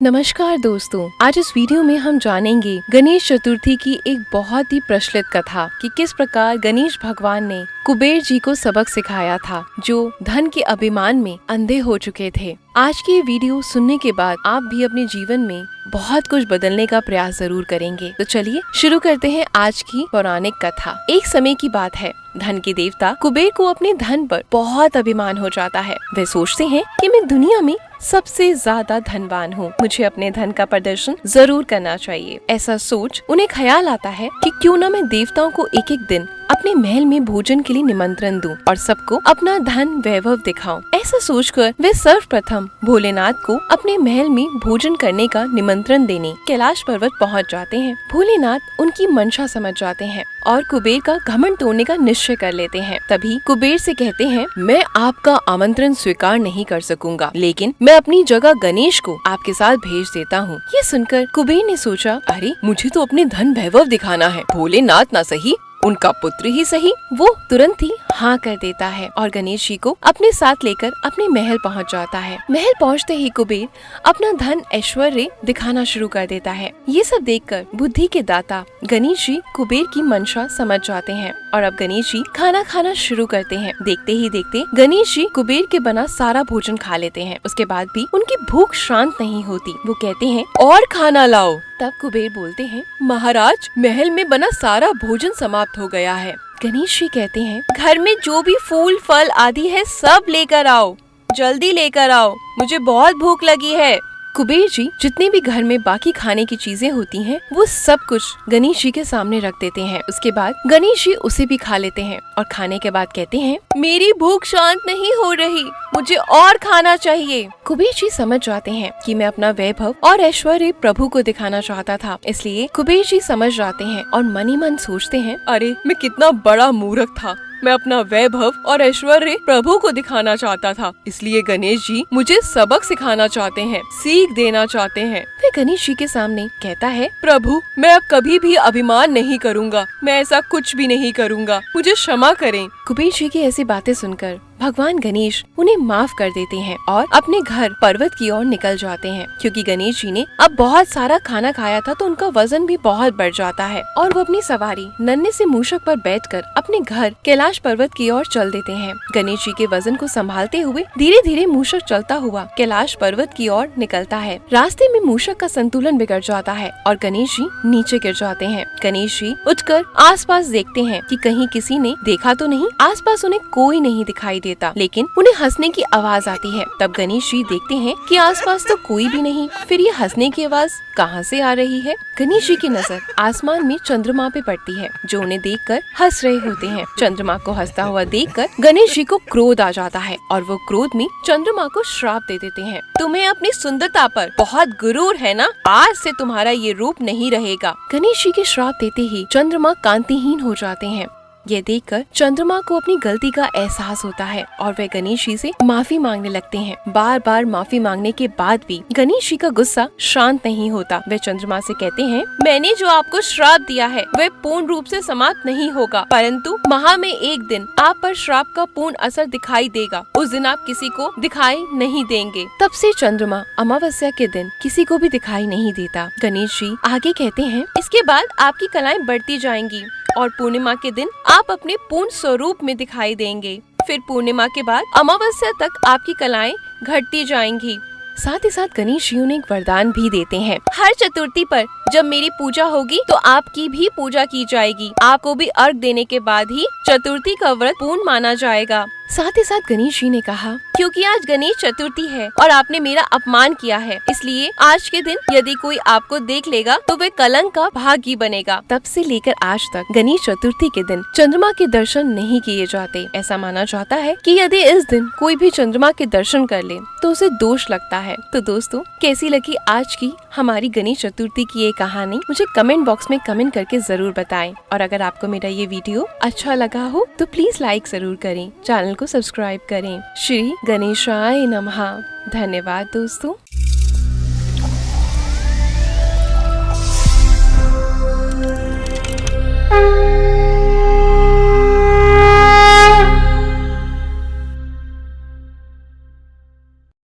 नमस्कार दोस्तों, आज इस वीडियो में हम जानेंगे गणेश चतुर्थी की एक बहुत ही प्रचलित कथा कि किस प्रकार गणेश भगवान ने कुबेर जी को सबक सिखाया था, जो धन के अभिमान में अंधे हो चुके थे। आज की ये वीडियो सुनने के बाद आप भी अपने जीवन में बहुत कुछ बदलने का प्रयास जरूर करेंगे। तो चलिए शुरू करते हैं आज की पौराणिक कथा। एक समय की बात है, धन के देवता कुबेर को अपने धन पर बहुत अभिमान हो जाता है। वे सोचते हैं कि मैं दुनिया में सबसे ज्यादा धनवान हूँ, मुझे अपने धन का प्रदर्शन जरूर करना चाहिए। ऐसा सोच उन्हें ख्याल आता है कि क्यों न मैं देवताओं को एक एक दिन अपने महल में भोजन के लिए निमंत्रण दूं और सबको अपना धन वैभव दिखाऊं। ऐसा सोचकर वे सर्वप्रथम भोलेनाथ को अपने महल में भोजन करने का निमंत्रण देने कैलाश पर्वत पहुंच जाते हैं। भोलेनाथ उनकी मंशा समझ जाते हैं और कुबेर का घमंड तोड़ने का निश्चय कर लेते हैं। तभी कुबेर से कहते हैं, मैं आपका आमंत्रण स्वीकार नहीं कर सकूंगा, लेकिन मैं अपनी जगह गणेश को आपके साथ भेज देता हूँ। ये सुनकर कुबेर ने सोचा, अरे मुझे तो अपने धन वैभव दिखाना है, भोलेनाथ ना सही उनका पुत्र ही सही। वो तुरंत ही हाँ कर देता है और गणेश जी को अपने साथ लेकर अपने महल पहुंच जाता है। महल पहुंचते ही कुबेर अपना धन ऐश्वर्य दिखाना शुरू कर देता है। ये सब देखकर बुद्धि के दाता गणेश जी कुबेर की मंशा समझ जाते हैं और अब गणेश जी खाना खाना शुरू करते हैं। देखते ही देखते गणेश जी कुबेर के बना सारा भोजन खा लेते हैं। उसके बाद भी उनकी भूख शांत नहीं होती। वो कहते हैं, और खाना लाओ। तब कुबेर बोलते हैं, महाराज महल में बना सारा भोजन समाप्त हो गया है। गणेश जी कहते हैं, घर में जो भी फूल फल आदि है सब लेकर आओ, जल्दी लेकर आओ, मुझे बहुत भूख लगी है। कुबेर जी जितने भी घर में बाकी खाने की चीजें होती हैं, वो सब कुछ गणेश जी के सामने रख देते हैं। उसके बाद गणेश जी उसे भी खा लेते हैं और खाने के बाद कहते हैं, मेरी भूख शांत नहीं हो रही, मुझे और खाना चाहिए। कुबेर जी समझ जाते हैं कि मैं अपना वैभव और ऐश्वर्य प्रभु को दिखाना चाहता था, इसलिए कुबेर जी समझ जाते हैं और मन ही मन सोचते हैं, अरे मैं कितना बड़ा मूर्ख था, मैं अपना वैभव और ऐश्वर्य प्रभु को दिखाना चाहता था, इसलिए गणेश जी मुझे सबक सिखाना चाहते हैं, सीख देना चाहते हैं। फिर गणेश जी के सामने कहता है, प्रभु मैं अब कभी भी अभिमान नहीं करूँगा, मैं ऐसा कुछ भी नहीं करूँगा, मुझे क्षमा करें। कुबेर जी की ऐसी बातें सुनकर भगवान गणेश उन्हें माफ कर देते हैं और अपने घर पर्वत की ओर निकल जाते हैं। क्योंकि गणेश जी ने अब बहुत सारा खाना खाया था तो उनका वजन भी बहुत बढ़ जाता है और वो अपनी सवारी नन्हे से मूषक पर बैठकर अपने घर कैलाश पर्वत की ओर चल देते हैं। गणेश जी के वजन को संभालते हुए धीरे धीरे मूषक चलता हुआ कैलाश पर्वत की ओर निकलता है। रास्ते में मूषक का संतुलन बिगड़ जाता है और गणेश जी नीचे गिर जाते हैं। गणेश जी उठकर आसपास देखते हैं कि कहीं किसी ने देखा तो नहीं। आसपास उन्हें कोई नहीं दिखाई देता, लेकिन उन्हें हंसने की आवाज आती है। तब गणेश जी देखते हैं कि आसपास तो कोई भी नहीं, फिर ये हंसने की आवाज कहाँ से आ रही है। गणेश जी की नजर आसमान में चंद्रमा पे पड़ती है, जो उन्हें देखकर हंस रहे होते हैं। चंद्रमा को हंसता हुआ देखकर गणेश जी को क्रोध आ जाता है और वो क्रोध में चंद्रमा को श्राप दे देते हैं, तुम्हें अपनी सुंदरता पर बहुत गुरूर है ना, आज से तुम्हारा ये रूप नहीं रहेगा। गणेश जी के श्राप देते ही चंद्रमा कांतिहीन हो जाते हैं। ये देखकर चंद्रमा को अपनी गलती का एहसास होता है और वे गणेश जी से माफी मांगने लगते हैं। बार बार माफी मांगने के बाद भी गणेश जी का गुस्सा शांत नहीं होता। वे चंद्रमा से कहते हैं, मैंने जो आपको श्राप दिया है वह पूर्ण रूप से समाप्त नहीं होगा, परंतु महा में एक दिन आप पर श्राप का पूर्ण असर दिखाई देगा। उस दिन आप किसी को दिखाई नहीं देंगे। तब से चंद्रमा अमावस्या के दिन किसी को भी दिखाई नहीं देता। गणेश जी आगे कहते हैं, इसके बाद आपकी कलाएं बढ़ती जाएंगी और पूर्णिमा के दिन आप अपने पूर्ण स्वरूप में दिखाई देंगे। फिर पूर्णिमा के बाद अमावस्या तक आपकी कलाएं घटती जाएंगी। साथ ही साथ गणेश जी उन्हें एक वरदान भी देते हैं, हर चतुर्थी पर जब मेरी पूजा होगी तो आपकी भी पूजा की जाएगी। आपको भी अर्घ देने के बाद ही चतुर्थी का व्रत पूर्ण माना जाएगा। साथ ही साथ गणेश जी ने कहा, क्योंकि आज गणेश चतुर्थी है और आपने मेरा अपमान किया है, इसलिए आज के दिन यदि कोई आपको देख लेगा तो वे कलंक का भागी बनेगा। तब से लेकर आज तक गणेश चतुर्थी के दिन चंद्रमा के दर्शन नहीं किए जाते। ऐसा माना जाता है कि यदि इस दिन कोई भी चंद्रमा के दर्शन कर ले तो उसे दोष लगता है। तो दोस्तों, कैसी लगी आज की हमारी गणेश चतुर्थी की ये कहानी, मुझे कमेंट बॉक्स में कमेंट करके जरूर बताएं। और अगर आपको मेरा ये वीडियो अच्छा लगा हो तो प्लीज लाइक जरूर करें, चैनल को सब्सक्राइब करें। श्री गणेशाय नमः। धन्यवाद दोस्तों।